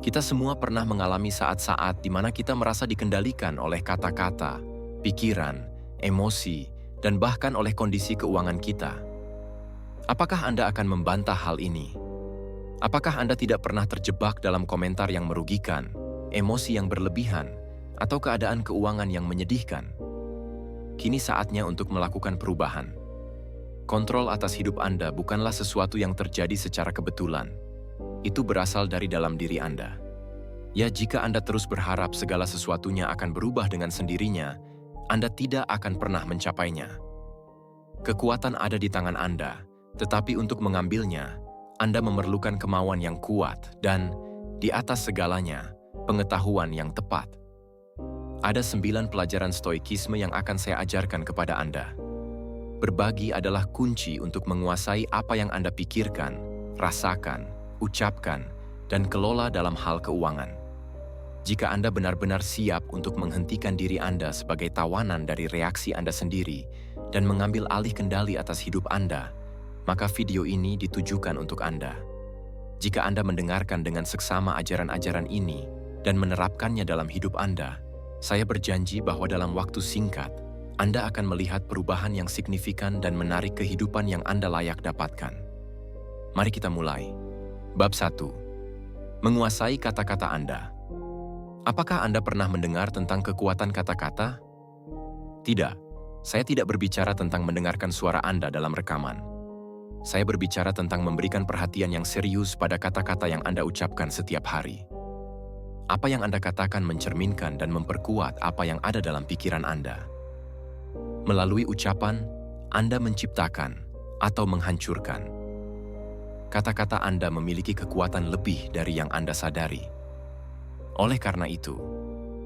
Kita semua pernah mengalami saat-saat di mana kita merasa dikendalikan oleh kata-kata, pikiran, emosi, dan bahkan oleh kondisi keuangan kita. Apakah Anda akan membantah hal ini? Apakah Anda tidak pernah terjebak dalam komentar yang merugikan, emosi yang berlebihan, atau keadaan keuangan yang menyedihkan? Kini saatnya untuk melakukan perubahan. Kontrol atas hidup Anda bukanlah sesuatu yang terjadi secara kebetulan. Itu berasal dari dalam diri Anda. Ya, jika Anda terus berharap segala sesuatunya akan berubah dengan sendirinya, Anda tidak akan pernah mencapainya. Kekuatan ada di tangan Anda, tetapi untuk mengambilnya, Anda memerlukan kemauan yang kuat dan, di atas segalanya, pengetahuan yang tepat. Ada 9 pelajaran stoikisme yang akan saya ajarkan kepada Anda. Berbagi adalah kunci untuk menguasai apa yang Anda pikirkan, rasakan, ucapkan, dan kelola dalam hal keuangan. Jika Anda benar-benar siap untuk menghentikan diri Anda sebagai tawanan dari reaksi Anda sendiri dan mengambil alih kendali atas hidup Anda, maka video ini ditujukan untuk Anda. Jika Anda mendengarkan dengan seksama ajaran-ajaran ini dan menerapkannya dalam hidup Anda, saya berjanji bahwa dalam waktu singkat, Anda akan melihat perubahan yang signifikan dan menarik kehidupan yang Anda layak dapatkan. Mari kita mulai. Bab 1. Menguasai kata-kata Anda. Apakah Anda pernah mendengar tentang kekuatan kata-kata? Tidak, saya tidak berbicara tentang mendengarkan suara Anda dalam rekaman. Saya berbicara tentang memberikan perhatian yang serius pada kata-kata yang Anda ucapkan setiap hari. Apa yang Anda katakan mencerminkan dan memperkuat apa yang ada dalam pikiran Anda. Melalui ucapan, Anda menciptakan atau menghancurkan. Kata-kata Anda memiliki kekuatan lebih dari yang Anda sadari. Oleh karena itu,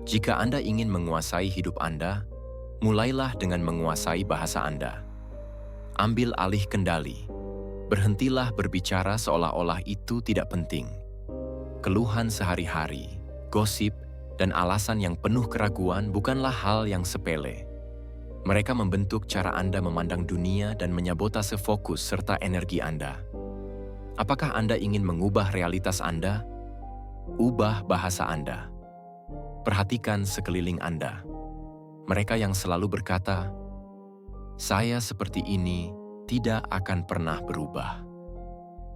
jika Anda ingin menguasai hidup Anda, mulailah dengan menguasai bahasa Anda. Ambil alih kendali. Berhentilah berbicara seolah-olah itu tidak penting. Keluhan sehari-hari, gosip, dan alasan yang penuh keraguan bukanlah hal yang sepele. Mereka membentuk cara Anda memandang dunia dan menyabotase fokus serta energi Anda. Apakah Anda ingin mengubah realitas Anda? Ubah bahasa Anda. Perhatikan sekeliling Anda. Mereka yang selalu berkata, "Saya seperti ini tidak akan pernah berubah."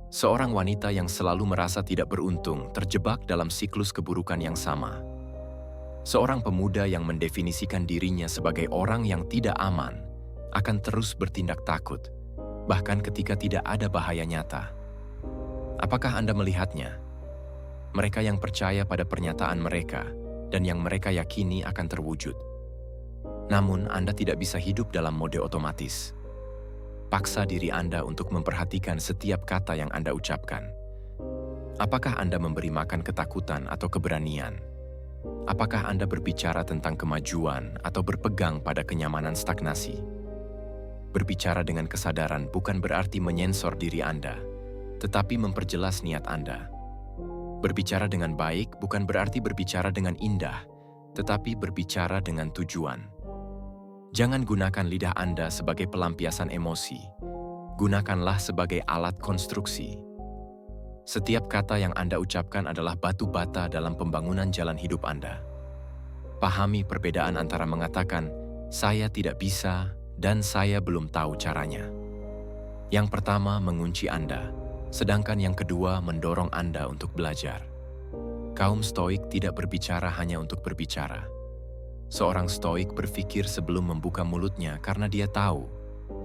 Seorang wanita yang selalu merasa tidak beruntung terjebak dalam siklus keburukan yang sama. Seorang pemuda yang mendefinisikan dirinya sebagai orang yang tidak aman akan terus bertindak takut, bahkan ketika tidak ada bahaya nyata. Apakah Anda melihatnya? Mereka yang percaya pada pernyataan mereka dan yang mereka yakini akan terwujud. Namun, Anda tidak bisa hidup dalam mode otomatis. Paksa diri Anda untuk memperhatikan setiap kata yang Anda ucapkan. Apakah Anda memberi makan ketakutan atau keberanian? Apakah Anda berbicara tentang kemajuan atau berpegang pada kenyamanan stagnasi? Berbicara dengan kesadaran bukan berarti menyensor diri Anda, tetapi memperjelas niat Anda. Berbicara dengan baik bukan berarti berbicara dengan indah, tetapi berbicara dengan tujuan. Jangan gunakan lidah Anda sebagai pelampiasan emosi. Gunakanlah sebagai alat konstruksi. Setiap kata yang Anda ucapkan adalah batu bata dalam pembangunan jalan hidup Anda. Pahami perbedaan antara mengatakan, "Saya tidak bisa," dan "Saya belum tahu caranya." Yang pertama mengunci Anda, sedangkan yang kedua mendorong Anda untuk belajar. Kaum Stoik tidak berbicara hanya untuk berbicara. Seorang Stoik berpikir sebelum membuka mulutnya karena dia tahu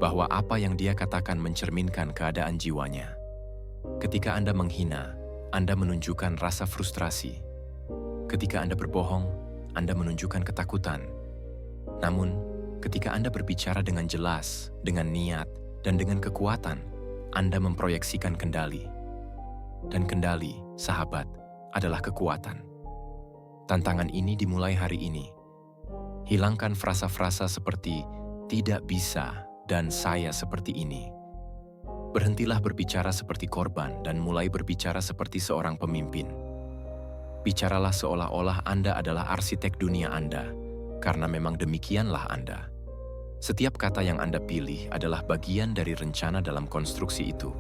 bahwa apa yang dia katakan mencerminkan keadaan jiwanya. Ketika Anda menghina, Anda menunjukkan rasa frustrasi. Ketika Anda berbohong, Anda menunjukkan ketakutan. Namun, ketika Anda berbicara dengan jelas, dengan niat, dan dengan kekuatan, Anda memproyeksikan kendali. Dan kendali, sahabat, adalah kekuatan. Tantangan ini dimulai hari ini. Hilangkan frasa-frasa seperti "tidak bisa" dan "saya seperti ini". Berhentilah berbicara seperti korban dan mulai berbicara seperti seorang pemimpin. Bicaralah seolah-olah Anda adalah arsitek dunia Anda, karena memang demikianlah Anda. Setiap kata yang Anda pilih adalah bagian dari rencana dalam konstruksi itu.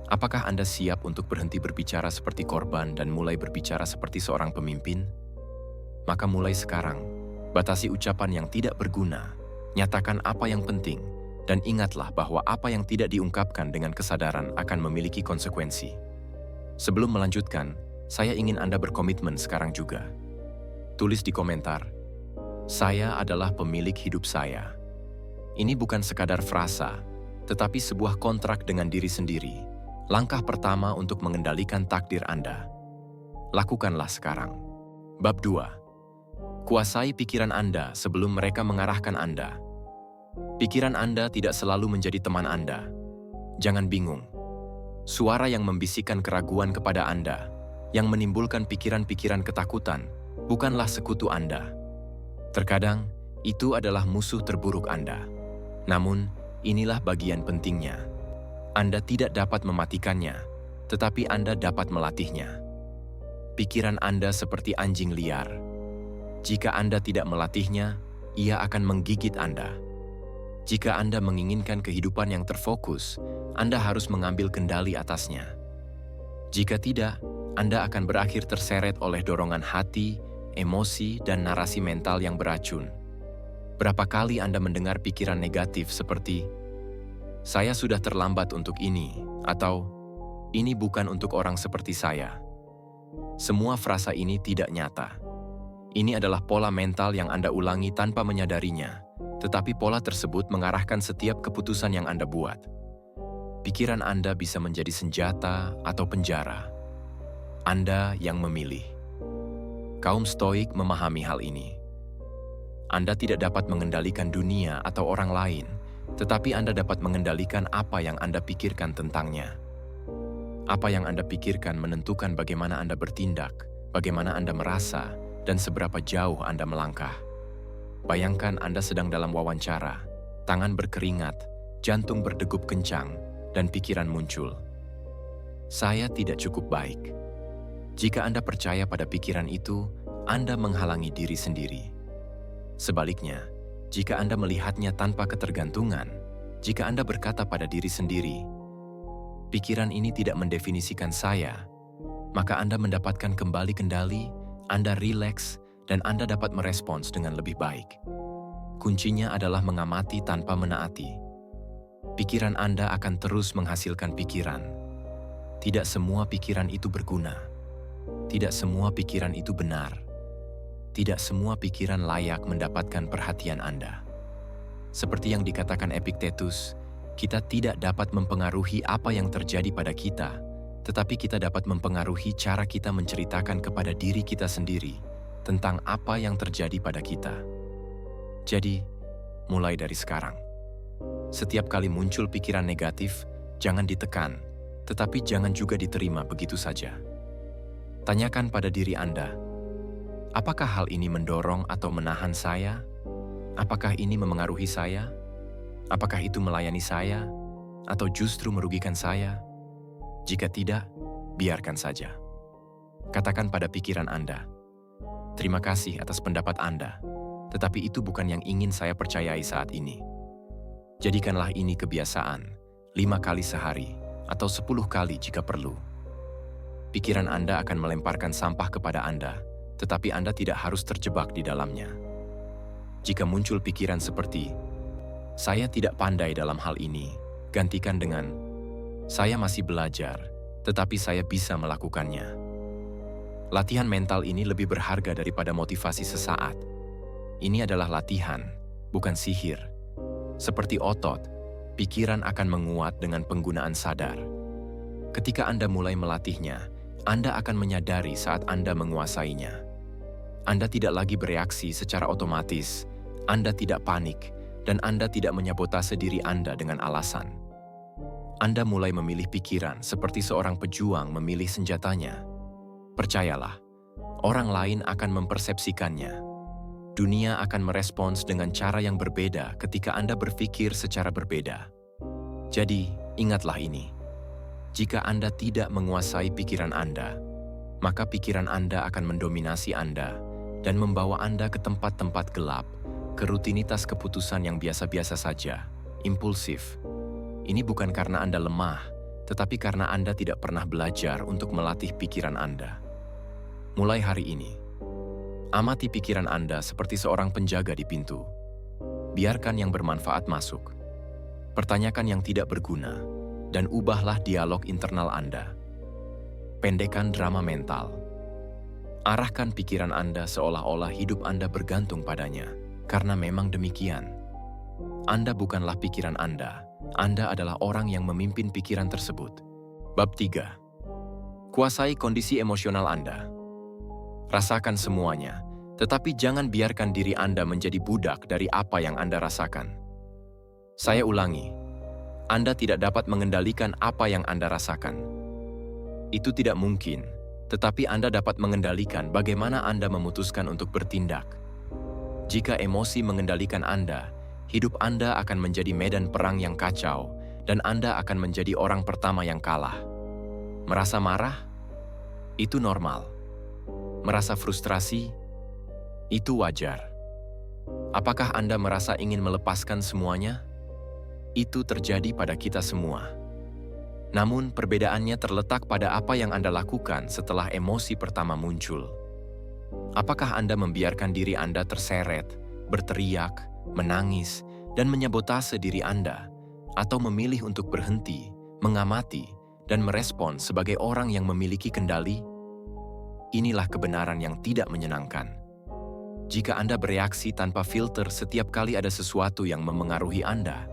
Apakah Anda siap untuk berhenti berbicara seperti korban dan mulai berbicara seperti seorang pemimpin? Maka mulai sekarang, batasi ucapan yang tidak berguna, nyatakan apa yang penting, dan ingatlah bahwa apa yang tidak diungkapkan dengan kesadaran akan memiliki konsekuensi. Sebelum melanjutkan, saya ingin Anda berkomitmen sekarang juga. Tulis di komentar, "Saya adalah pemilik hidup saya." Ini bukan sekadar frasa, tetapi sebuah kontrak dengan diri sendiri. Langkah pertama untuk mengendalikan takdir Anda. Lakukanlah sekarang. Bab 2. Kuasai pikiran Anda sebelum mereka mengarahkan Anda. Pikiran Anda tidak selalu menjadi teman Anda. Jangan bingung. Suara yang membisikkan keraguan kepada Anda, yang menimbulkan pikiran-pikiran ketakutan, bukanlah sekutu Anda. Terkadang, itu adalah musuh terburuk Anda. Namun, inilah bagian pentingnya. Anda tidak dapat mematikannya, tetapi Anda dapat melatihnya. Pikiran Anda seperti anjing liar. Jika Anda tidak melatihnya, ia akan menggigit Anda. Jika Anda menginginkan kehidupan yang terfokus, Anda harus mengambil kendali atasnya. Jika tidak, Anda akan berakhir terseret oleh dorongan hati, emosi, dan narasi mental yang beracun. Berapa kali Anda mendengar pikiran negatif seperti, "Saya sudah terlambat untuk ini," atau "Ini bukan untuk orang seperti saya." Semua frasa ini tidak nyata. Ini adalah pola mental yang Anda ulangi tanpa menyadarinya, tetapi pola tersebut mengarahkan setiap keputusan yang Anda buat. Pikiran Anda bisa menjadi senjata atau penjara. Anda yang memilih. Kaum Stoik memahami hal ini. Anda tidak dapat mengendalikan dunia atau orang lain, tetapi Anda dapat mengendalikan apa yang Anda pikirkan tentangnya. Apa yang Anda pikirkan menentukan bagaimana Anda bertindak, bagaimana Anda merasa, dan seberapa jauh Anda melangkah. Bayangkan Anda sedang dalam wawancara, tangan berkeringat, jantung berdegup kencang, dan pikiran muncul. "Saya tidak cukup baik." Jika Anda percaya pada pikiran itu, Anda menghalangi diri sendiri. Sebaliknya, jika Anda melihatnya tanpa ketergantungan, jika Anda berkata pada diri sendiri, "Pikiran ini tidak mendefinisikan saya," maka Anda mendapatkan kembali kendali, Anda rileks, dan Anda dapat merespons dengan lebih baik. Kuncinya adalah mengamati tanpa menaati. Pikiran Anda akan terus menghasilkan pikiran. Tidak semua pikiran itu berguna. Tidak semua pikiran itu benar. Tidak semua pikiran layak mendapatkan perhatian Anda. Seperti yang dikatakan Epictetus, kita tidak dapat mempengaruhi apa yang terjadi pada kita, tetapi kita dapat mempengaruhi cara kita menceritakan kepada diri kita sendiri tentang apa yang terjadi pada kita. Jadi, mulai dari sekarang, setiap kali muncul pikiran negatif, jangan ditekan, tetapi jangan juga diterima begitu saja. Tanyakan pada diri Anda, apakah hal ini mendorong atau menahan saya? Apakah ini memengaruhi saya? Apakah itu melayani saya? Atau justru merugikan saya? Jika tidak, biarkan saja. Katakan pada pikiran Anda, "Terima kasih atas pendapat Anda, tetapi itu bukan yang ingin saya percayai saat ini." Jadikanlah ini kebiasaan, 5 kali sehari, atau 10 kali jika perlu. Pikiran Anda akan melemparkan sampah kepada Anda, tetapi Anda tidak harus terjebak di dalamnya. Jika muncul pikiran seperti, "Saya tidak pandai dalam hal ini," gantikan dengan, "Saya masih belajar, tetapi saya bisa melakukannya." Latihan mental ini lebih berharga daripada motivasi sesaat. Ini adalah latihan, bukan sihir. Seperti otot, pikiran akan menguat dengan penggunaan sadar. Ketika Anda mulai melatihnya, Anda akan menyadari saat Anda menguasainya. Anda tidak lagi bereaksi secara otomatis, Anda tidak panik, dan Anda tidak menyabotase diri Anda dengan alasan. Anda mulai memilih pikiran seperti seorang pejuang memilih senjatanya. Percayalah, orang lain akan mempersepsikannya. Dunia akan merespons dengan cara yang berbeda ketika Anda berpikir secara berbeda. Jadi, ingatlah ini. Jika Anda tidak menguasai pikiran Anda, maka pikiran Anda akan mendominasi Anda dan membawa Anda ke tempat-tempat gelap, ke rutinitas keputusan yang biasa-biasa saja, impulsif. Ini bukan karena Anda lemah, tetapi karena Anda tidak pernah belajar untuk melatih pikiran Anda. Mulai hari ini, amati pikiran Anda seperti seorang penjaga di pintu. Biarkan yang bermanfaat masuk. Pertanyakan yang tidak berguna, dan ubahlah dialog internal Anda. Pendekkan drama mental. Arahkan pikiran Anda seolah-olah hidup Anda bergantung padanya, karena memang demikian. Anda bukanlah pikiran Anda adalah orang yang memimpin pikiran tersebut. Bab 3. Kuasai kondisi emosional Anda. Rasakan semuanya, tetapi jangan biarkan diri Anda menjadi budak dari apa yang Anda rasakan. Saya ulangi, Anda tidak dapat mengendalikan apa yang Anda rasakan. Itu tidak mungkin, tetapi Anda dapat mengendalikan bagaimana Anda memutuskan untuk bertindak. Jika emosi mengendalikan Anda, hidup Anda akan menjadi medan perang yang kacau, dan Anda akan menjadi orang pertama yang kalah. Merasa marah? Itu normal. Merasa frustrasi? Itu wajar. Apakah Anda merasa ingin melepaskan semuanya? Itu terjadi pada kita semua. Namun, perbedaannya terletak pada apa yang Anda lakukan setelah emosi pertama muncul. Apakah Anda membiarkan diri Anda terseret, berteriak, menangis, dan menyabotase diri Anda, atau memilih untuk berhenti, mengamati, dan merespon sebagai orang yang memiliki kendali? Inilah kebenaran yang tidak menyenangkan. Jika Anda bereaksi tanpa filter setiap kali ada sesuatu yang memengaruhi Anda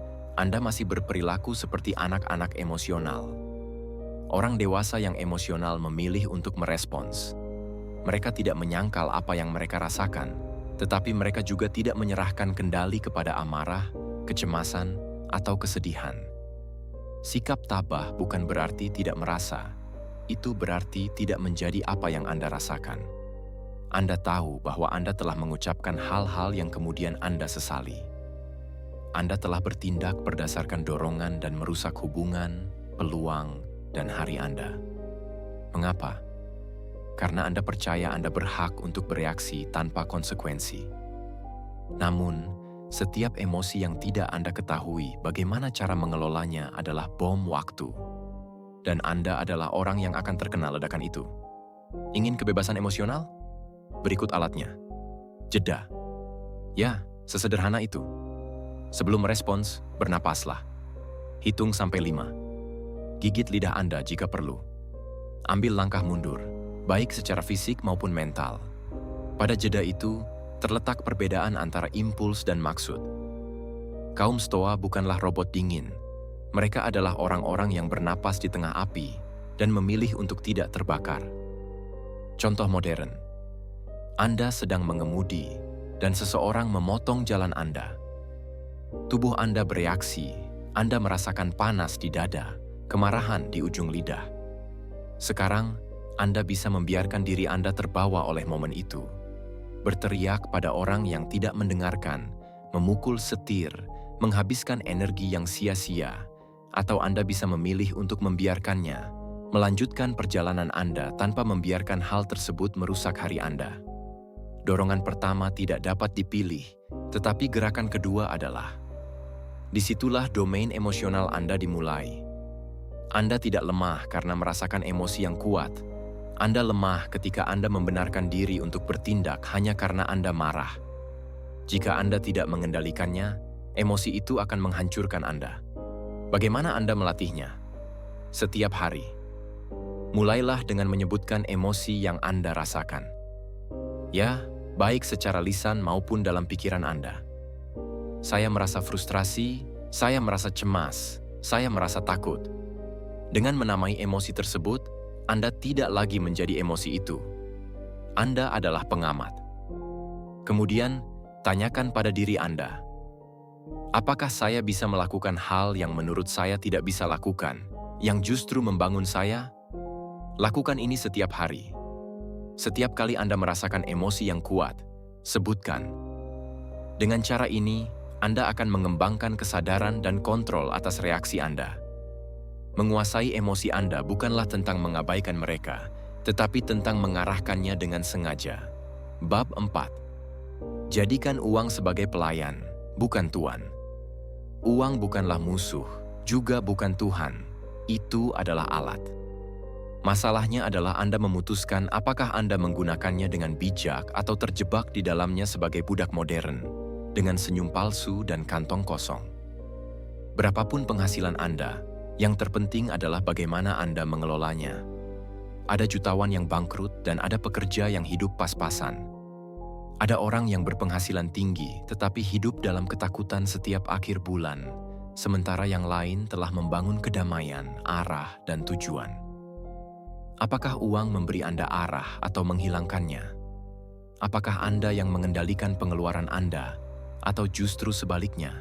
masih berperilaku seperti anak-anak emosional. Orang dewasa yang emosional memilih untuk merespons. Mereka tidak menyangkal apa yang mereka rasakan, tetapi mereka juga tidak menyerahkan kendali kepada amarah, kecemasan, atau kesedihan. Sikap tabah bukan berarti tidak merasa. Itu berarti tidak menjadi apa yang Anda rasakan. Anda tahu bahwa Anda telah mengucapkan hal-hal yang kemudian Anda sesali. Anda telah bertindak berdasarkan dorongan dan merusak hubungan, peluang, dan hari Anda. Mengapa? Karena Anda percaya Anda berhak untuk bereaksi tanpa konsekuensi. Namun, setiap emosi yang tidak Anda ketahui bagaimana cara mengelolanya adalah bom waktu. Dan Anda adalah orang yang akan terkena ledakan itu. Ingin kebebasan emosional? Berikut alatnya. Jeda. Ya, sesederhana itu. Sebelum merespons, bernapaslah. Hitung sampai 5. Gigit lidah Anda jika perlu. Ambil langkah mundur, baik secara fisik maupun mental. Pada jeda itu, terletak perbedaan antara impuls dan maksud. Kaum Stoa bukanlah robot dingin. Mereka adalah orang-orang yang bernapas di tengah api dan memilih untuk tidak terbakar. Contoh modern. Anda sedang mengemudi dan seseorang memotong jalan Anda. Tubuh Anda bereaksi, Anda merasakan panas di dada, kemarahan di ujung lidah. Sekarang, Anda bisa membiarkan diri Anda terbawa oleh momen itu. Berteriak pada orang yang tidak mendengarkan, memukul setir, menghabiskan energi yang sia-sia, atau Anda bisa memilih untuk membiarkannya, melanjutkan perjalanan Anda tanpa membiarkan hal tersebut merusak hari Anda. Dorongan pertama tidak dapat dipilih, tetapi gerakan kedua adalah. Disitulah domain emosional Anda dimulai. Anda tidak lemah karena merasakan emosi yang kuat. Anda lemah ketika Anda membenarkan diri untuk bertindak hanya karena Anda marah. Jika Anda tidak mengendalikannya, emosi itu akan menghancurkan Anda. Bagaimana Anda melatihnya? Setiap hari. Mulailah dengan menyebutkan emosi yang Anda rasakan. Ya, baik secara lisan maupun dalam pikiran Anda. Saya merasa frustrasi, saya merasa cemas, saya merasa takut. Dengan menamai emosi tersebut, Anda tidak lagi menjadi emosi itu. Anda adalah pengamat. Kemudian, tanyakan pada diri Anda, apakah saya bisa melakukan hal yang menurut saya tidak bisa lakukan, yang justru membangun saya? Lakukan ini setiap hari. Setiap kali Anda merasakan emosi yang kuat, sebutkan. Dengan cara ini, Anda akan mengembangkan kesadaran dan kontrol atas reaksi Anda. Menguasai emosi Anda bukanlah tentang mengabaikan mereka, tetapi tentang mengarahkannya dengan sengaja. Bab 4. Jadikan uang sebagai pelayan, bukan tuan. Uang bukanlah musuh, juga bukan Tuhan. Itu adalah alat. Masalahnya adalah Anda memutuskan apakah Anda menggunakannya dengan bijak atau terjebak di dalamnya sebagai budak modern, dengan senyum palsu dan kantong kosong. Berapapun penghasilan Anda, yang terpenting adalah bagaimana Anda mengelolanya. Ada jutawan yang bangkrut dan ada pekerja yang hidup pas-pasan. Ada orang yang berpenghasilan tinggi tetapi hidup dalam ketakutan setiap akhir bulan, sementara yang lain telah membangun kedamaian, arah, dan tujuan. Apakah uang memberi Anda arah atau menghilangkannya? Apakah Anda yang mengendalikan pengeluaran Anda, atau justru sebaliknya?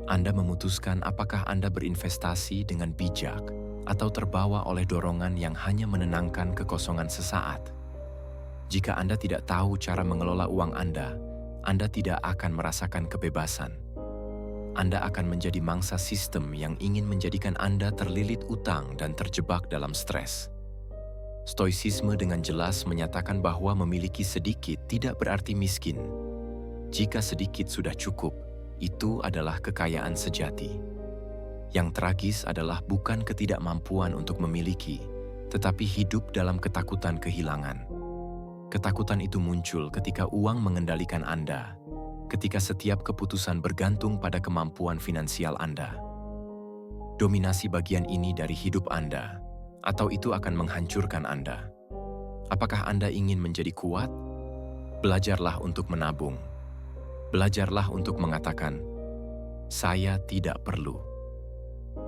Anda memutuskan apakah Anda berinvestasi dengan bijak atau terbawa oleh dorongan yang hanya menenangkan kekosongan sesaat. Jika Anda tidak tahu cara mengelola uang Anda tidak akan merasakan kebebasan. Anda akan menjadi mangsa sistem yang ingin menjadikan Anda terlilit utang dan terjebak dalam stres. Stoicisme dengan jelas menyatakan bahwa memiliki sedikit tidak berarti miskin. Jika sedikit sudah cukup, itu adalah kekayaan sejati. Yang tragis adalah bukan ketidakmampuan untuk memiliki, tetapi hidup dalam ketakutan kehilangan. Ketakutan itu muncul ketika uang mengendalikan Anda, ketika setiap keputusan bergantung pada kemampuan finansial Anda. Dominasi bagian ini dari hidup Anda, atau itu akan menghancurkan Anda. Apakah Anda ingin menjadi kuat? Belajarlah untuk menabung. Belajarlah untuk mengatakan, "Saya tidak perlu."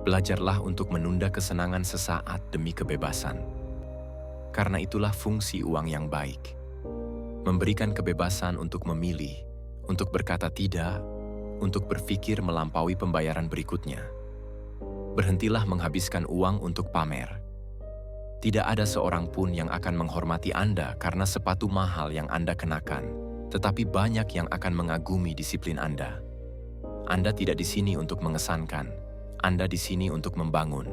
Belajarlah untuk menunda kesenangan sesaat demi kebebasan. Karena itulah fungsi uang yang baik. Memberikan kebebasan untuk memilih, untuk berkata tidak, untuk berpikir melampaui pembayaran berikutnya. Berhentilah menghabiskan uang untuk pamer. Tidak ada seorang pun yang akan menghormati Anda karena sepatu mahal yang Anda kenakan, tetapi banyak yang akan mengagumi disiplin Anda. Anda tidak di sini untuk mengesankan, Anda di sini untuk membangun.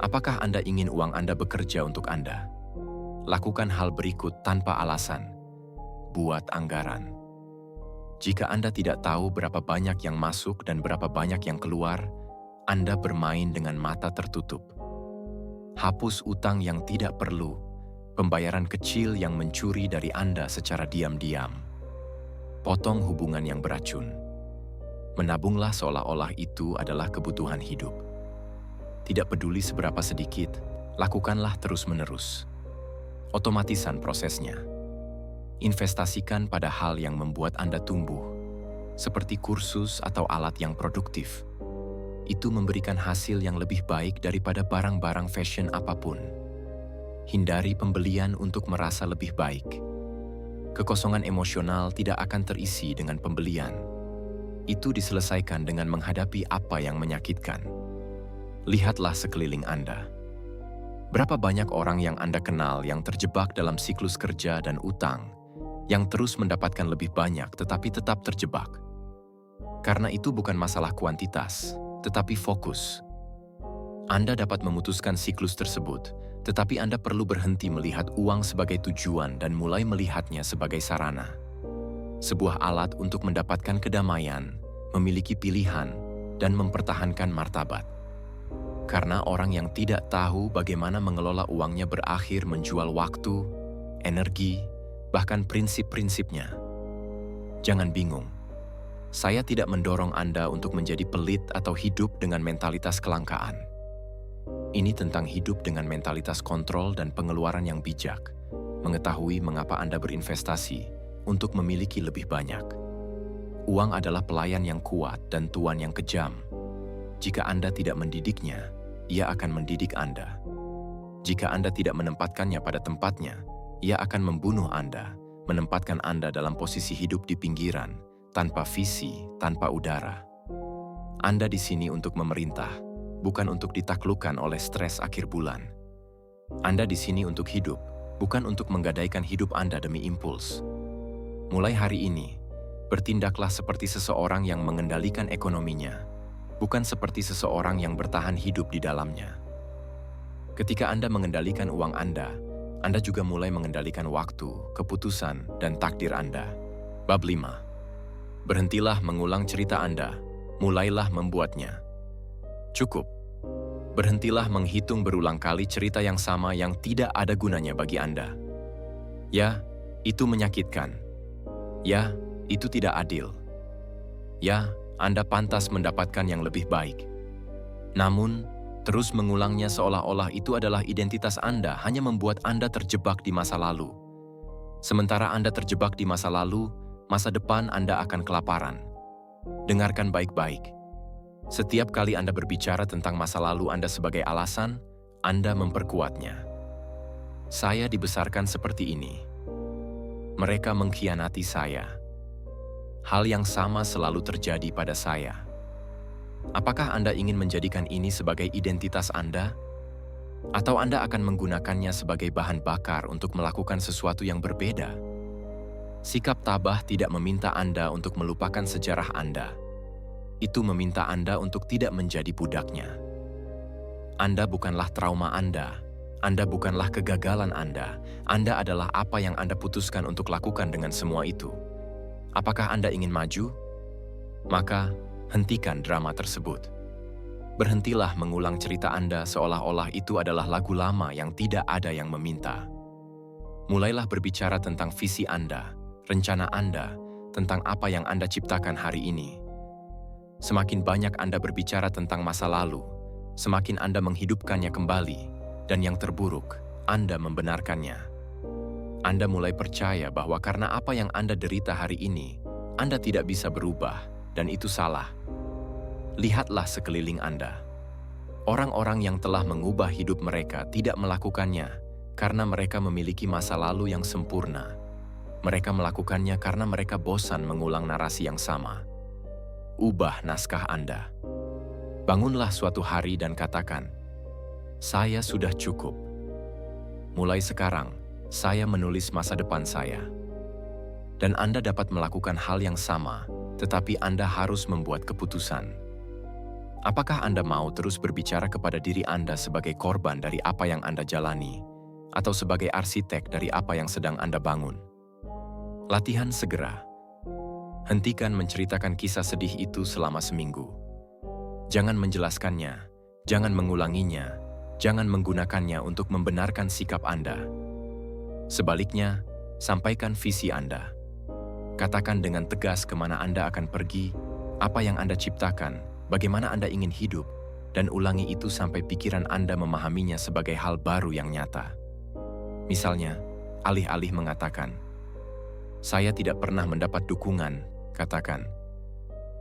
Apakah Anda ingin uang Anda bekerja untuk Anda? Lakukan hal berikut tanpa alasan. Buat anggaran. Jika Anda tidak tahu berapa banyak yang masuk dan berapa banyak yang keluar, Anda bermain dengan mata tertutup. Hapus utang yang tidak perlu, pembayaran kecil yang mencuri dari Anda secara diam-diam. Potong hubungan yang beracun. Menabunglah seolah-olah itu adalah kebutuhan hidup. Tidak peduli seberapa sedikit, lakukanlah terus-menerus. Otomatisan prosesnya. Investasikan pada hal yang membuat Anda tumbuh, seperti kursus atau alat yang produktif. Itu memberikan hasil yang lebih baik daripada barang-barang fashion apapun. Hindari pembelian untuk merasa lebih baik. Kekosongan emosional tidak akan terisi dengan pembelian. Itu diselesaikan dengan menghadapi apa yang menyakitkan. Lihatlah sekeliling Anda. Berapa banyak orang yang Anda kenal yang terjebak dalam siklus kerja dan utang, yang terus mendapatkan lebih banyak tetapi tetap terjebak. Karena itu bukan masalah kuantitas, tetapi fokus. Anda dapat memutuskan siklus tersebut, tetapi Anda perlu berhenti melihat uang sebagai tujuan dan mulai melihatnya sebagai sarana. Sebuah alat untuk mendapatkan kedamaian, memiliki pilihan, dan mempertahankan martabat. Karena orang yang tidak tahu bagaimana mengelola uangnya berakhir menjual waktu, energi, bahkan prinsip-prinsipnya. Jangan bingung. Saya tidak mendorong Anda untuk menjadi pelit atau hidup dengan mentalitas kelangkaan. Ini tentang hidup dengan mentalitas kontrol dan pengeluaran yang bijak, mengetahui mengapa Anda berinvestasi untuk memiliki lebih banyak. Uang adalah pelayan yang kuat dan tuan yang kejam. Jika Anda tidak mendidiknya, ia akan mendidik Anda. Jika Anda tidak menempatkannya pada tempatnya, ia akan membunuh Anda, menempatkan Anda dalam posisi hidup di pinggiran, tanpa visi, tanpa udara. Anda di sini untuk memerintah, bukan untuk ditaklukkan oleh stres akhir bulan. Anda di sini untuk hidup, bukan untuk menggadaikan hidup Anda demi impuls. Mulai hari ini, bertindaklah seperti seseorang yang mengendalikan ekonominya, bukan seperti seseorang yang bertahan hidup di dalamnya. Ketika Anda mengendalikan uang Anda juga mulai mengendalikan waktu, keputusan, dan takdir Anda. Bab 5. Berhentilah mengulang cerita Anda, mulailah membuatnya. Cukup. Berhentilah menghitung berulang kali cerita yang sama yang tidak ada gunanya bagi Anda. Ya, itu menyakitkan. Ya, itu tidak adil. Ya, Anda pantas mendapatkan yang lebih baik. Namun, terus mengulangnya seolah-olah itu adalah identitas Anda hanya membuat Anda terjebak di masa lalu. Sementara Anda terjebak di masa lalu, masa depan Anda akan kelaparan. Dengarkan baik-baik. Setiap kali Anda berbicara tentang masa lalu Anda sebagai alasan, Anda memperkuatnya. Saya dibesarkan seperti ini. Mereka mengkhianati saya. Hal yang sama selalu terjadi pada saya. Apakah Anda ingin menjadikan ini sebagai identitas Anda? Atau Anda akan menggunakannya sebagai bahan bakar untuk melakukan sesuatu yang berbeda? Sikap tabah tidak meminta Anda untuk melupakan sejarah Anda. Itu meminta Anda untuk tidak menjadi budaknya. Anda bukanlah trauma Anda. Anda bukanlah kegagalan Anda. Anda adalah apa yang Anda putuskan untuk lakukan dengan semua itu. Apakah Anda ingin maju? Maka, hentikan drama tersebut. Berhentilah mengulang cerita Anda seolah-olah itu adalah lagu lama yang tidak ada yang meminta. Mulailah berbicara tentang visi Anda, rencana Anda, tentang apa yang Anda ciptakan hari ini. Semakin banyak Anda berbicara tentang masa lalu, semakin Anda menghidupkannya kembali, dan yang terburuk, Anda membenarkannya. Anda mulai percaya bahwa karena apa yang Anda derita hari ini, Anda tidak bisa berubah, dan itu salah. Lihatlah sekeliling Anda. Orang-orang yang telah mengubah hidup mereka tidak melakukannya karena mereka memiliki masa lalu yang sempurna. Mereka melakukannya karena mereka bosan mengulang narasi yang sama. Ubah naskah Anda. Bangunlah suatu hari dan katakan, "Saya sudah cukup. Mulai sekarang, saya menulis masa depan saya." Dan Anda dapat melakukan hal yang sama, tetapi Anda harus membuat keputusan. Apakah Anda mau terus berbicara kepada diri Anda sebagai korban dari apa yang Anda jalani, atau sebagai arsitek dari apa yang sedang Anda bangun? Latihan segera. Hentikan menceritakan kisah sedih itu selama seminggu. Jangan menjelaskannya, jangan mengulanginya, jangan menggunakannya untuk membenarkan sikap Anda. Sebaliknya, sampaikan visi Anda. Katakan dengan tegas kemana Anda akan pergi, apa yang Anda ciptakan, bagaimana Anda ingin hidup, dan ulangi itu sampai pikiran Anda memahaminya sebagai hal baru yang nyata. Misalnya, alih-alih mengatakan, "Saya tidak pernah mendapat dukungan," katakan,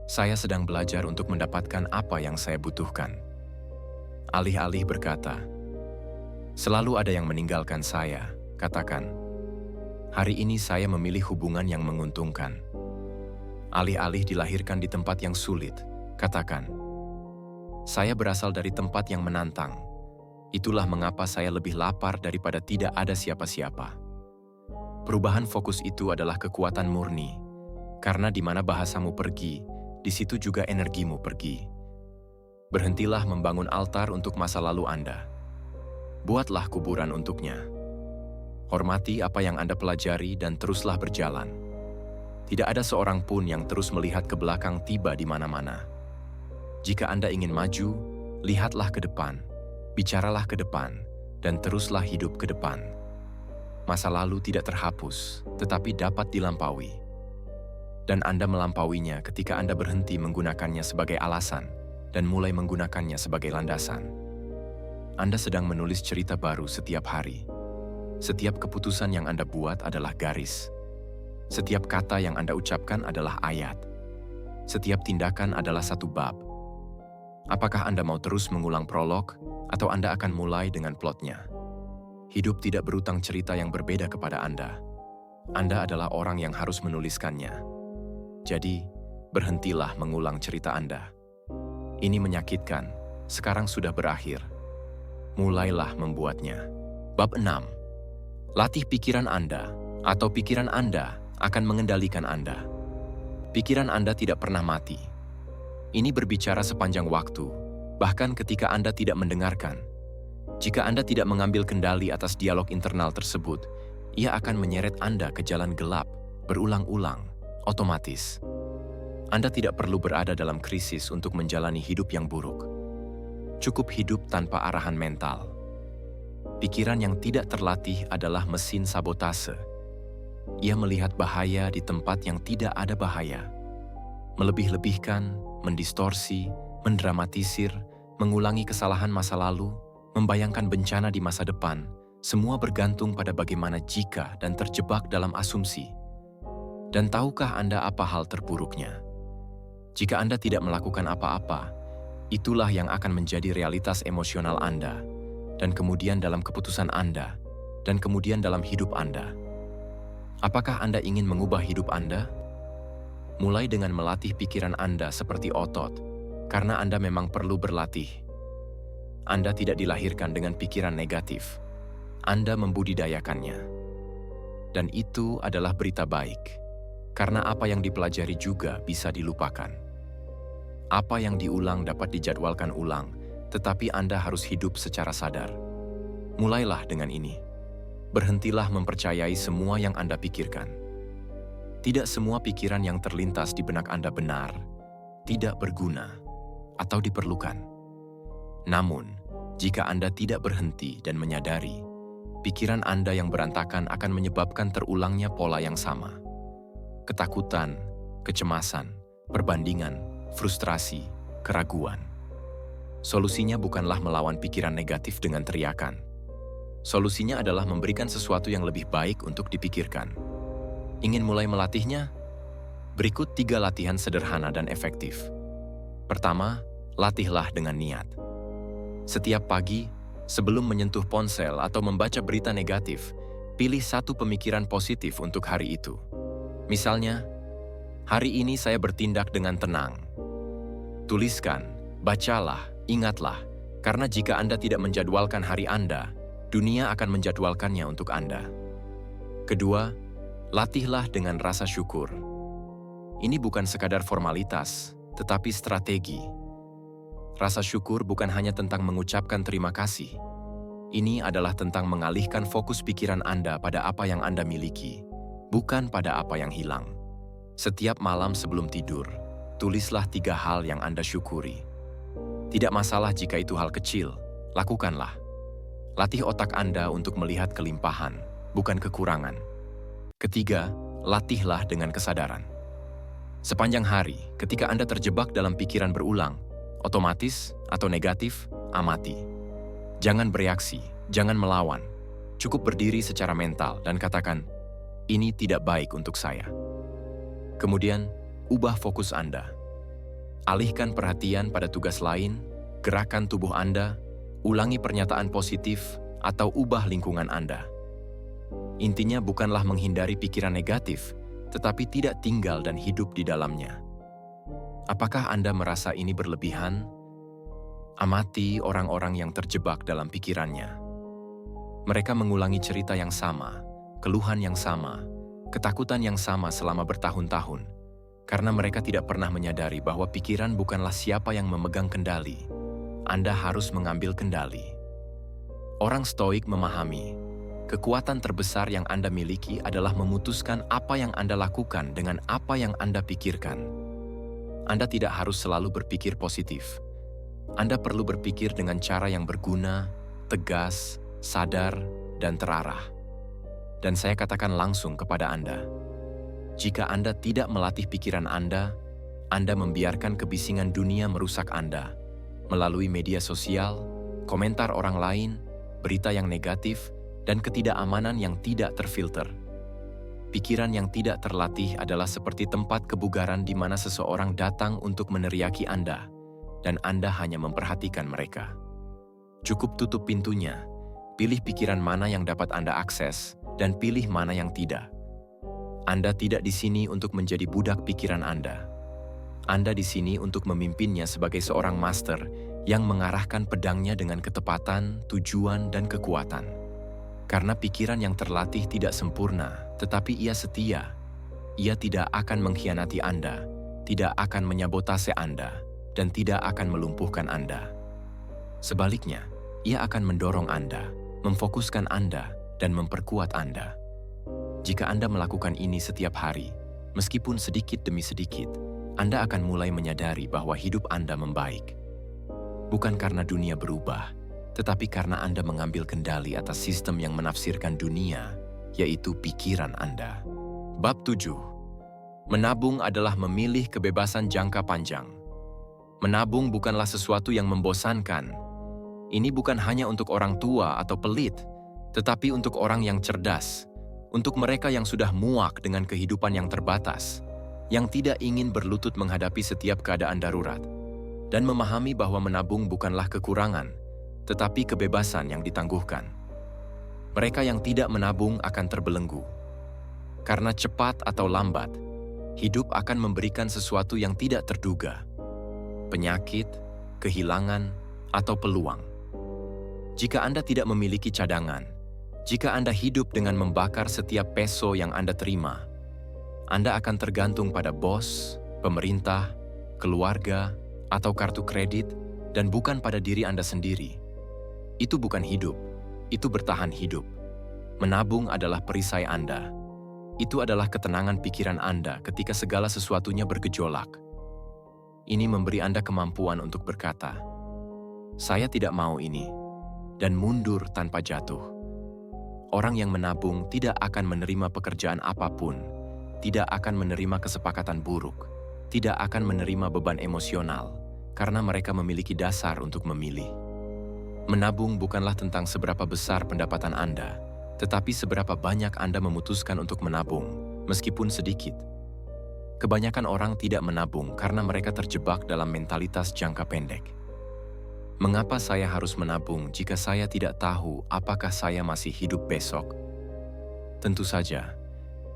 "Saya sedang belajar untuk mendapatkan apa yang saya butuhkan." Alih-alih berkata, "Selalu ada yang meninggalkan saya," katakan, "Hari ini saya memilih hubungan yang menguntungkan." Alih-alih dilahirkan di tempat yang sulit, katakan, "Saya berasal dari tempat yang menantang. Itulah mengapa saya lebih lapar daripada tidak ada siapa-siapa." Perubahan fokus itu adalah kekuatan murni, karena di mana bahasamu pergi, di situ juga energimu pergi. Berhentilah membangun altar untuk masa lalu Anda. Buatlah kuburan untuknya. Hormati apa yang Anda pelajari dan teruslah berjalan. Tidak ada seorang pun yang terus melihat ke belakang tiba di mana-mana. Jika Anda ingin maju, lihatlah ke depan, bicaralah ke depan, dan teruslah hidup ke depan. Masa lalu tidak terhapus, tetapi dapat dilampaui. Dan Anda melampauinya ketika Anda berhenti menggunakannya sebagai alasan dan mulai menggunakannya sebagai landasan. Anda sedang menulis cerita baru setiap hari. Setiap keputusan yang Anda buat adalah garis. Setiap kata yang Anda ucapkan adalah ayat. Setiap tindakan adalah satu bab. Apakah Anda mau terus mengulang prolog, atau Anda akan mulai dengan plotnya? Hidup tidak berutang cerita yang berbeda kepada Anda. Anda adalah orang yang harus menuliskannya. Jadi, berhentilah mengulang cerita Anda. Ini menyakitkan, sekarang sudah berakhir. Mulailah membuatnya. Bab 6. Latih pikiran Anda, atau pikiran Anda akan mengendalikan Anda. Pikiran Anda tidak pernah mati. Ini berbicara sepanjang waktu, bahkan ketika Anda tidak mendengarkan. Jika Anda tidak mengambil kendali atas dialog internal tersebut, ia akan menyeret Anda ke jalan gelap, berulang-ulang, otomatis. Anda tidak perlu berada dalam krisis untuk menjalani hidup yang buruk. cukup hidup tanpa arahan mental. Pikiran yang tidak terlatih adalah mesin sabotase. Ia melihat bahaya di tempat yang tidak ada bahaya. Melebih-lebihkan, mendistorsi, mendramatisir, mengulangi kesalahan masa lalu, membayangkan bencana di masa depan, semua bergantung pada bagaimana jika dan terjebak dalam asumsi. Dan tahukah Anda apa hal terburuknya? Jika Anda tidak melakukan apa-apa, itulah yang akan menjadi realitas emosional Anda, dan kemudian dalam keputusan Anda, dan kemudian dalam hidup Anda. Apakah Anda ingin mengubah hidup Anda? Mulai dengan melatih pikiran Anda seperti otot, karena Anda memang perlu berlatih. Anda tidak dilahirkan dengan pikiran negatif. Anda membudidayakannya. Dan itu adalah berita baik, karena apa yang dipelajari juga bisa dilupakan. Apa yang diulang dapat dijadwalkan ulang, tetapi Anda harus hidup secara sadar. Mulailah dengan ini. Berhentilah mempercayai semua yang Anda pikirkan. Tidak semua pikiran yang terlintas di benak Anda benar, tidak berguna, atau diperlukan. Namun, jika Anda tidak berhenti dan menyadari, pikiran Anda yang berantakan akan menyebabkan terulangnya pola yang sama. Ketakutan, kecemasan, perbandingan, frustrasi, keraguan. Solusinya bukanlah melawan pikiran negatif dengan teriakan. Solusinya adalah memberikan sesuatu yang lebih baik untuk dipikirkan. Ingin mulai melatihnya? Berikut 3 latihan sederhana dan efektif. Pertama, latihlah dengan niat. Setiap pagi, sebelum menyentuh ponsel atau membaca berita negatif, pilih satu pemikiran positif untuk hari itu. Misalnya, hari ini saya bertindak dengan tenang. Tuliskan, bacalah, ingatlah, karena jika Anda tidak menjadwalkan hari Anda, dunia akan menjadwalkannya untuk Anda. Kedua, latihlah dengan rasa syukur. Ini bukan sekadar formalitas, tetapi strategi. Rasa syukur bukan hanya tentang mengucapkan terima kasih. Ini adalah tentang mengalihkan fokus pikiran Anda pada apa yang Anda miliki, bukan pada apa yang hilang. Setiap malam sebelum tidur, tulislah 3 hal yang Anda syukuri. Tidak masalah jika itu hal kecil, lakukanlah. Latih otak Anda untuk melihat kelimpahan, bukan kekurangan. Ketiga, latihlah dengan kesadaran. Sepanjang hari, ketika Anda terjebak dalam pikiran berulang, otomatis atau negatif, amati. Jangan bereaksi, jangan melawan. Cukup berdiri secara mental dan katakan, ini tidak baik untuk saya. Kemudian, ubah fokus Anda. Alihkan perhatian pada tugas lain, gerakan tubuh Anda, ulangi pernyataan positif, atau ubah lingkungan Anda. Intinya bukanlah menghindari pikiran negatif, tetapi tidak tinggal dan hidup di dalamnya. Apakah Anda merasa ini berlebihan? Amati orang-orang yang terjebak dalam pikirannya. Mereka mengulangi cerita yang sama, keluhan yang sama, ketakutan yang sama selama bertahun-tahun, karena mereka tidak pernah menyadari bahwa pikiran bukanlah siapa yang memegang kendali. Anda harus mengambil kendali. Orang Stoik memahami, kekuatan terbesar yang Anda miliki adalah memutuskan apa yang Anda lakukan dengan apa yang Anda pikirkan. Anda tidak harus selalu berpikir positif. Anda perlu berpikir dengan cara yang berguna, tegas, sadar, dan terarah. Dan saya katakan langsung kepada Anda, jika Anda tidak melatih pikiran Anda membiarkan kebisingan dunia merusak Anda melalui media sosial, komentar orang lain, berita yang negatif, dan ketidakamanan yang tidak terfilter. Pikiran yang tidak terlatih adalah seperti tempat kebugaran di mana seseorang datang untuk meneriaki Anda, dan Anda hanya memperhatikan mereka. Cukup tutup pintunya, pilih pikiran mana yang dapat Anda akses, dan pilih mana yang tidak. Anda tidak di sini untuk menjadi budak pikiran Anda. Anda di sini untuk memimpinnya sebagai seorang master yang mengarahkan pedangnya dengan ketepatan, tujuan, dan kekuatan. Karena pikiran yang terlatih tidak sempurna, tetapi ia setia. Ia tidak akan mengkhianati Anda, tidak akan menyabotase Anda, dan tidak akan melumpuhkan Anda. Sebaliknya, ia akan mendorong Anda, memfokuskan Anda, dan memperkuat Anda. Jika Anda melakukan ini setiap hari, meskipun sedikit demi sedikit, Anda akan mulai menyadari bahwa hidup Anda membaik. bukan karena dunia berubah, tetapi karena Anda mengambil kendali atas sistem yang menafsirkan dunia, yaitu pikiran Anda. Bab 7. Menabung adalah memilih kebebasan jangka panjang. Menabung bukanlah sesuatu yang membosankan. Ini bukan hanya untuk orang tua atau pelit, tetapi untuk orang yang cerdas, untuk mereka yang sudah muak dengan kehidupan yang terbatas, yang tidak ingin berlutut menghadapi setiap keadaan darurat, dan memahami bahwa menabung bukanlah kekurangan, tetapi kebebasan yang ditangguhkan. Mereka yang tidak menabung akan terbelenggu. Karena cepat atau lambat, hidup akan memberikan sesuatu yang tidak terduga. Penyakit, kehilangan, atau peluang. Jika Anda tidak memiliki cadangan, jika Anda hidup dengan membakar setiap peso yang Anda terima, Anda akan tergantung pada bos, pemerintah, keluarga, atau kartu kredit, dan bukan pada diri Anda sendiri. Itu bukan hidup, itu bertahan hidup. Menabung adalah perisai Anda. Itu adalah ketenangan pikiran Anda ketika segala sesuatunya bergejolak. Ini memberi Anda kemampuan untuk berkata, "Saya tidak mau ini," dan mundur tanpa jatuh. Orang yang menabung tidak akan menerima pekerjaan apapun, tidak akan menerima kesepakatan buruk, tidak akan menerima beban emosional, karena mereka memiliki dasar untuk memilih. Menabung bukanlah tentang seberapa besar pendapatan Anda, tetapi seberapa banyak Anda memutuskan untuk menabung, meskipun sedikit. Kebanyakan orang tidak menabung karena mereka terjebak dalam mentalitas jangka pendek. Mengapa saya harus menabung jika saya tidak tahu apakah saya masih hidup besok? Tentu saja,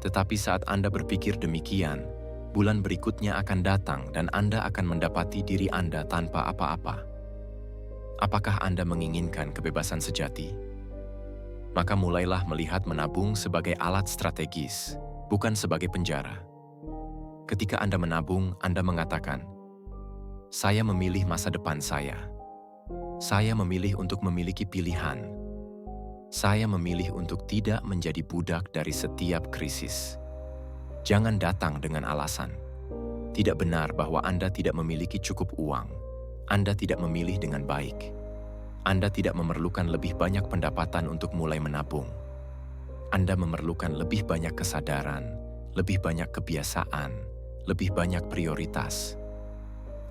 tetapi saat Anda berpikir demikian, bulan berikutnya akan datang dan Anda akan mendapati diri Anda tanpa apa-apa. Apakah Anda menginginkan kebebasan sejati? Maka mulailah melihat menabung sebagai alat strategis, bukan sebagai penjara. Ketika Anda menabung, Anda mengatakan, "Saya memilih masa depan saya. Saya memilih untuk memiliki pilihan. Saya memilih untuk tidak menjadi budak dari setiap krisis." Jangan datang dengan alasan. Tidak benar bahwa Anda tidak memiliki cukup uang. Anda tidak memilih dengan baik. Anda tidak memerlukan lebih banyak pendapatan untuk mulai menabung. Anda memerlukan lebih banyak kesadaran, lebih banyak kebiasaan, lebih banyak prioritas.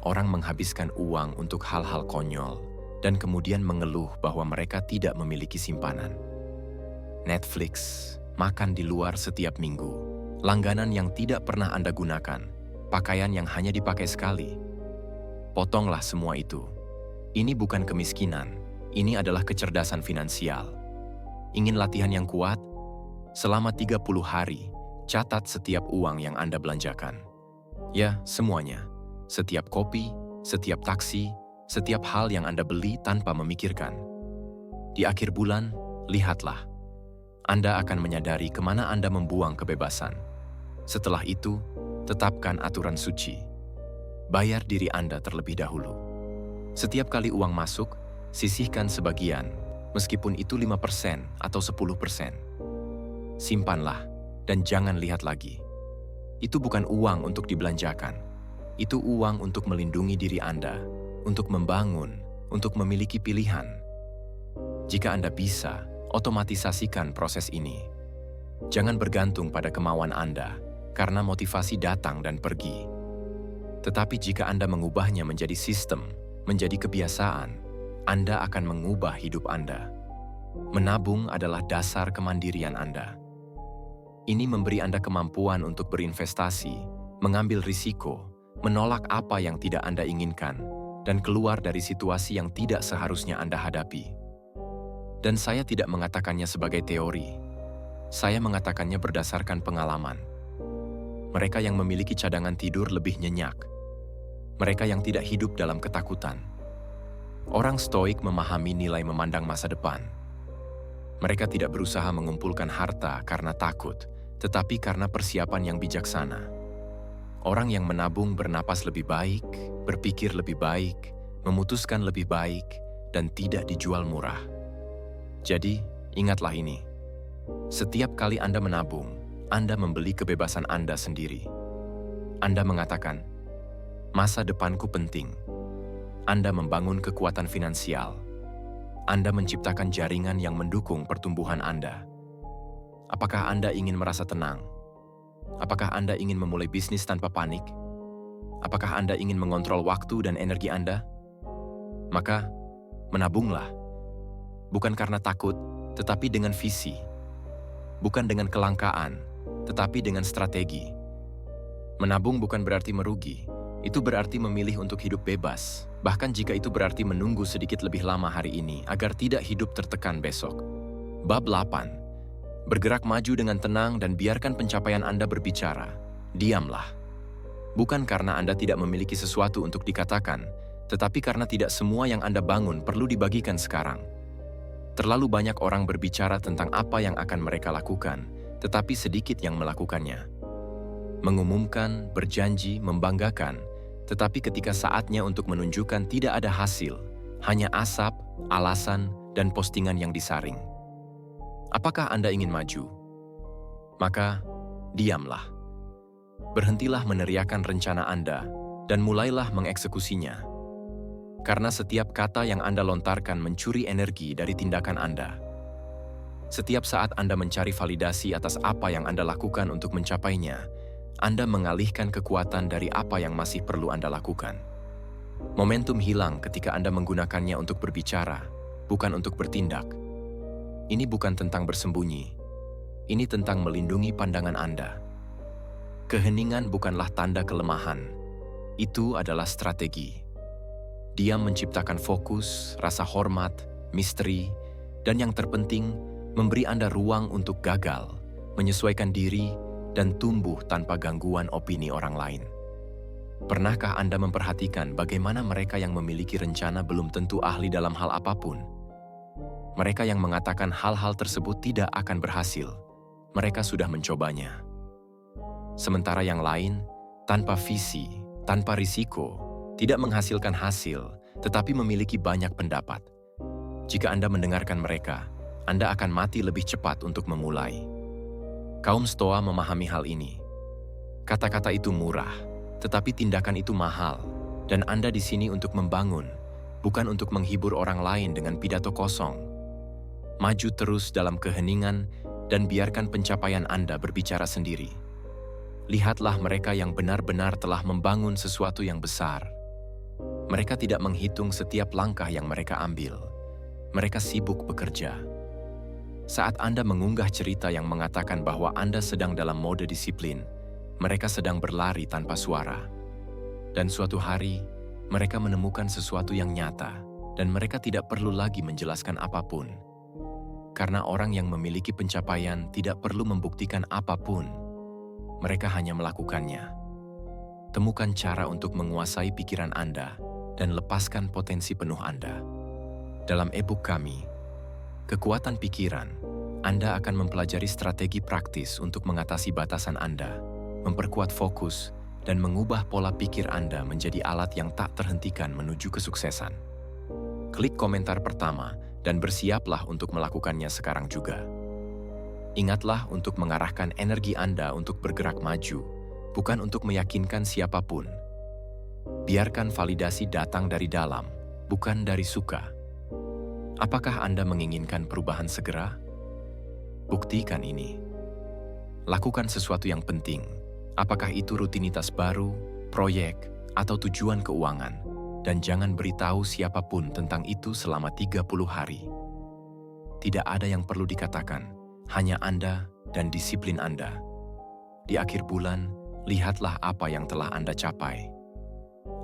Orang menghabiskan uang untuk hal-hal konyol dan kemudian mengeluh bahwa mereka tidak memiliki simpanan. Netflix, makan di luar setiap minggu, langganan yang tidak pernah Anda gunakan, pakaian yang hanya dipakai sekali. Potonglah semua itu. Ini bukan kemiskinan, ini adalah kecerdasan finansial. Ingin latihan yang kuat? Selama 30 hari, catat setiap uang yang Anda belanjakan. Ya, semuanya. Setiap kopi, setiap taksi, setiap hal yang Anda beli tanpa memikirkan. Di akhir bulan, lihatlah. Anda akan menyadari kemana Anda membuang kebebasan. Setelah itu, tetapkan aturan suci. Bayar diri Anda terlebih dahulu. Setiap kali uang masuk, sisihkan sebagian, meskipun itu 5% atau 10%. Simpanlah, dan jangan lihat lagi. Itu bukan uang untuk dibelanjakan. Itu uang untuk melindungi diri Anda, untuk membangun, untuk memiliki pilihan. Jika Anda bisa, otomatisasikan proses ini. Jangan bergantung pada kemauan Anda, karena motivasi datang dan pergi. Tetapi jika Anda mengubahnya menjadi sistem, menjadi kebiasaan, Anda akan mengubah hidup Anda. Menabung adalah dasar kemandirian Anda. Ini memberi Anda kemampuan untuk berinvestasi, mengambil risiko, menolak apa yang tidak Anda inginkan, dan keluar dari situasi yang tidak seharusnya Anda hadapi. Dan saya tidak mengatakannya sebagai teori. Saya mengatakannya berdasarkan pengalaman. Mereka yang memiliki cadangan tidur lebih nyenyak. Mereka yang tidak hidup dalam ketakutan. Orang stoik memahami nilai memandang masa depan. Mereka tidak berusaha mengumpulkan harta karena takut, tetapi karena persiapan yang bijaksana. Orang yang menabung bernapas lebih baik, berpikir lebih baik, memutuskan lebih baik, dan tidak dijual murah. Jadi, ingatlah ini. Setiap kali Anda menabung, Anda membeli kebebasan Anda sendiri. Anda mengatakan, "Masa depanku penting. Anda membangun kekuatan finansial. Anda menciptakan jaringan yang mendukung pertumbuhan Anda. Apakah Anda ingin merasa tenang? Apakah Anda ingin memulai bisnis tanpa panik? Apakah Anda ingin mengontrol waktu dan energi Anda? Maka, menabunglah. Bukan karena takut, tetapi dengan visi. Bukan dengan kelangkaan, tetapi dengan strategi. Menabung bukan berarti merugi. Itu berarti memilih untuk hidup bebas. Bahkan jika itu berarti menunggu sedikit lebih lama hari ini agar tidak hidup tertekan besok. Bab 8. Bergerak maju dengan tenang dan biarkan pencapaian Anda berbicara. Diamlah. Bukan karena Anda tidak memiliki sesuatu untuk dikatakan, tetapi karena tidak semua yang Anda bangun perlu dibagikan sekarang. Terlalu banyak orang berbicara tentang apa yang akan mereka lakukan, tetapi sedikit yang melakukannya. Mengumumkan, berjanji, membanggakan, tetapi ketika saatnya untuk menunjukkan tidak ada hasil, hanya asap, alasan, dan postingan yang disaring. Apakah Anda ingin maju? Maka, diamlah. Berhentilah meneriakan rencana Anda dan mulailah mengeksekusinya. Karena setiap kata yang Anda lontarkan mencuri energi dari tindakan Anda. Setiap saat Anda mencari validasi atas apa yang Anda lakukan untuk mencapainya, Anda mengalihkan kekuatan dari apa yang masih perlu Anda lakukan. Momentum hilang ketika Anda menggunakannya untuk berbicara, bukan untuk bertindak. Ini bukan tentang bersembunyi. Ini tentang melindungi pandangan Anda. Keheningan bukanlah tanda kelemahan. Itu adalah strategi. Dia menciptakan fokus, rasa hormat, misteri, dan yang terpenting, memberi Anda ruang untuk gagal, menyesuaikan diri, dan tumbuh tanpa gangguan opini orang lain. Pernahkah Anda memperhatikan bagaimana mereka yang memiliki rencana belum tentu ahli dalam hal apapun? Mereka yang mengatakan hal-hal tersebut tidak akan berhasil, mereka sudah mencobanya. Sementara yang lain, tanpa visi, tanpa risiko, tidak menghasilkan hasil, tetapi memiliki banyak pendapat. Jika Anda mendengarkan mereka, Anda akan mati lebih cepat untuk memulai. Kaum Stoa memahami hal ini. Kata-kata itu murah, tetapi tindakan itu mahal, dan Anda di sini untuk membangun, bukan untuk menghibur orang lain dengan pidato kosong. Maju terus dalam keheningan dan biarkan pencapaian Anda berbicara sendiri. Lihatlah mereka yang benar-benar telah membangun sesuatu yang besar. Mereka tidak menghitung setiap langkah yang mereka ambil. Mereka sibuk bekerja. Saat Anda mengunggah cerita yang mengatakan bahwa Anda sedang dalam mode disiplin, mereka sedang berlari tanpa suara. Dan suatu hari, mereka menemukan sesuatu yang nyata, dan mereka tidak perlu lagi menjelaskan apapun. Karena orang yang memiliki pencapaian tidak perlu membuktikan apapun. Mereka hanya melakukannya. Temukan cara untuk menguasai pikiran Anda dan lepaskan potensi penuh Anda. Dalam e-book kami, Kekuatan Pikiran, Anda akan mempelajari strategi praktis untuk mengatasi batasan Anda, memperkuat fokus, dan mengubah pola pikir Anda menjadi alat yang tak terhentikan menuju kesuksesan. Klik komentar pertama dan bersiaplah untuk melakukannya sekarang juga. Ingatlah untuk mengarahkan energi Anda untuk bergerak maju, bukan untuk meyakinkan siapapun. Biarkan validasi datang dari dalam, bukan dari suka. Apakah Anda menginginkan perubahan segera? Buktikan ini. Lakukan sesuatu yang penting. Apakah itu rutinitas baru, proyek, atau tujuan keuangan? Dan jangan beritahu siapapun tentang itu selama 30 hari. Tidak ada yang perlu dikatakan, hanya Anda dan disiplin Anda. Di akhir bulan, lihatlah apa yang telah Anda capai.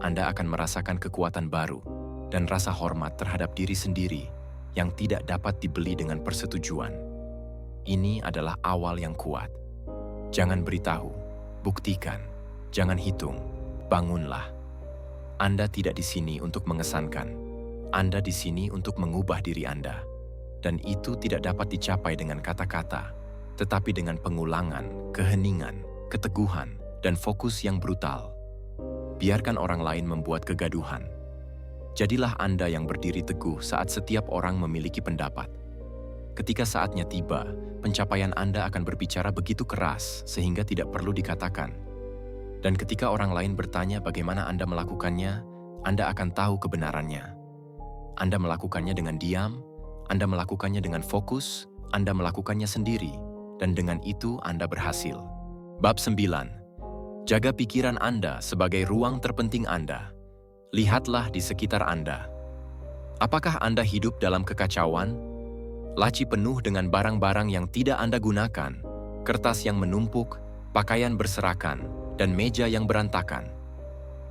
Anda akan merasakan kekuatan baru dan rasa hormat terhadap diri sendiri yang tidak dapat dibeli dengan persetujuan. Ini adalah awal yang kuat. Jangan beritahu, buktikan, jangan hitung, bangunlah. Anda tidak di sini untuk mengesankan. Anda di sini untuk mengubah diri Anda. Dan itu tidak dapat dicapai dengan kata-kata, tetapi dengan pengulangan, keheningan, keteguhan, dan fokus yang brutal. Biarkan orang lain membuat kegaduhan. Jadilah Anda yang berdiri teguh saat setiap orang memiliki pendapat. Ketika saatnya tiba, pencapaian Anda akan berbicara begitu keras sehingga tidak perlu dikatakan. Dan ketika orang lain bertanya bagaimana Anda melakukannya, Anda akan tahu kebenarannya. Anda melakukannya dengan diam, Anda melakukannya dengan fokus, Anda melakukannya sendiri, dan dengan itu Anda berhasil. Bab 9. Jaga pikiran Anda sebagai ruang terpenting Anda. Lihatlah di sekitar Anda. Apakah Anda hidup dalam kekacauan? Laci penuh dengan barang-barang yang tidak Anda gunakan, kertas yang menumpuk, pakaian berserakan, dan meja yang berantakan.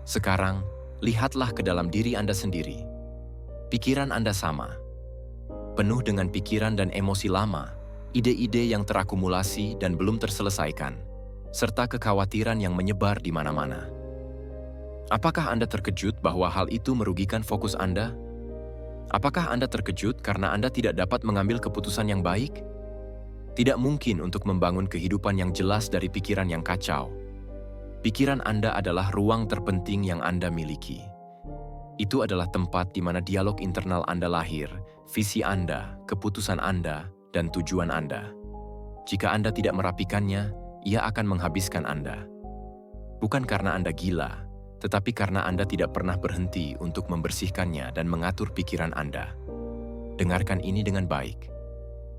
Sekarang, lihatlah ke dalam diri Anda sendiri. Pikiran Anda sama. Penuh dengan pikiran dan emosi lama, ide-ide yang terakumulasi dan belum terselesaikan, serta kekhawatiran yang menyebar di mana-mana. Apakah Anda terkejut bahwa hal itu merugikan fokus Anda? Apakah Anda terkejut karena Anda tidak dapat mengambil keputusan yang baik? Tidak mungkin untuk membangun kehidupan yang jelas dari pikiran yang kacau. Pikiran Anda adalah ruang terpenting yang Anda miliki. Itu adalah tempat di mana dialog internal Anda lahir, visi Anda, keputusan Anda, dan tujuan Anda. Jika Anda tidak merapikannya, ia akan menghabiskan Anda. Bukan karena Anda gila, tetapi karena Anda tidak pernah berhenti untuk membersihkannya dan mengatur pikiran Anda. Dengarkan ini dengan baik.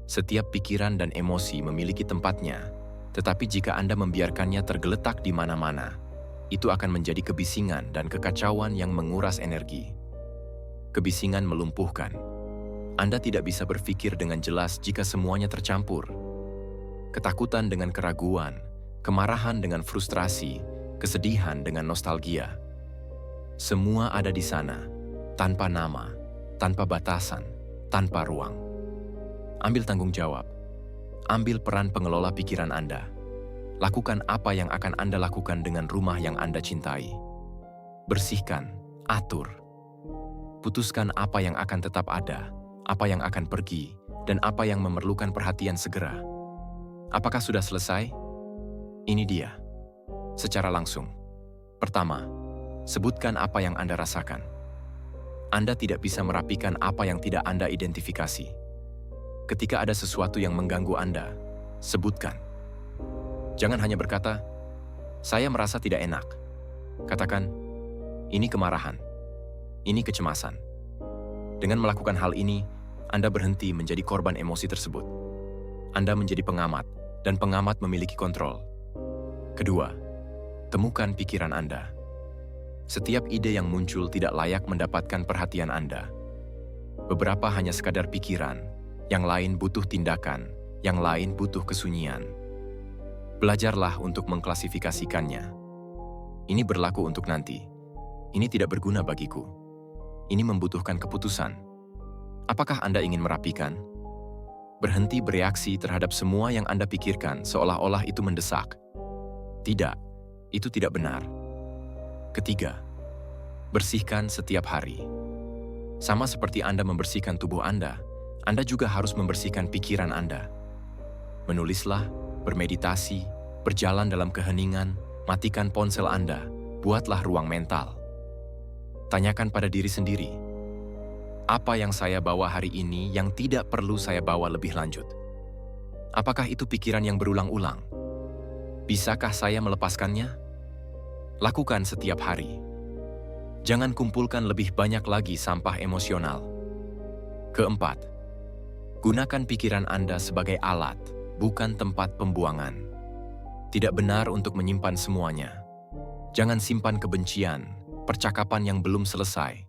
Setiap pikiran dan emosi memiliki tempatnya, tetapi jika Anda membiarkannya tergeletak di mana-mana, itu akan menjadi kebisingan dan kekacauan yang menguras energi. Kebisingan melumpuhkan. Anda tidak bisa berpikir dengan jelas jika semuanya tercampur. Ketakutan dengan keraguan, kemarahan dengan frustrasi, kesedihan dengan nostalgia. Semua ada di sana, tanpa nama, tanpa batasan, tanpa ruang. Ambil tanggung jawab. Ambil peran pengelola pikiran Anda. Lakukan apa yang akan Anda lakukan dengan rumah yang Anda cintai. Bersihkan, atur. Putuskan apa yang akan tetap ada, apa yang akan pergi, dan apa yang memerlukan perhatian segera. Apakah sudah selesai? Ini dia. Secara langsung. Pertama, sebutkan apa yang Anda rasakan. Anda tidak bisa merapikan apa yang tidak Anda identifikasi. Ketika ada sesuatu yang mengganggu Anda, sebutkan. Jangan hanya berkata, "Saya merasa tidak enak." Katakan, "Ini kemarahan. Ini kecemasan." Dengan melakukan hal ini, Anda berhenti menjadi korban emosi tersebut. Anda menjadi pengamat, dan pengamat memiliki kontrol. Kedua, temukan pikiran Anda. Setiap ide yang muncul tidak layak mendapatkan perhatian Anda. Beberapa hanya sekadar pikiran, yang lain butuh tindakan, yang lain butuh kesunyian. Belajarlah untuk mengklasifikasikannya. Ini berlaku untuk nanti. Ini tidak berguna bagiku. Ini membutuhkan keputusan. Apakah Anda ingin merapikan? Berhenti bereaksi terhadap semua yang Anda pikirkan seolah-olah itu mendesak. Tidak, itu tidak benar. Ketiga, bersihkan setiap hari. Sama seperti Anda membersihkan tubuh Anda juga harus membersihkan pikiran Anda. Menulislah, bermeditasi, berjalan dalam keheningan, matikan ponsel Anda, buatlah ruang mental. Tanyakan pada diri sendiri, apa yang saya bawa hari ini yang tidak perlu saya bawa lebih lanjut? Apakah itu pikiran yang berulang-ulang? Bisakah saya melepaskannya? Lakukan setiap hari. Jangan kumpulkan lebih banyak lagi sampah emosional. Keempat, gunakan pikiran Anda sebagai alat, bukan tempat pembuangan. Tidak benar untuk menyimpan semuanya. Jangan simpan kebencian, percakapan yang belum selesai,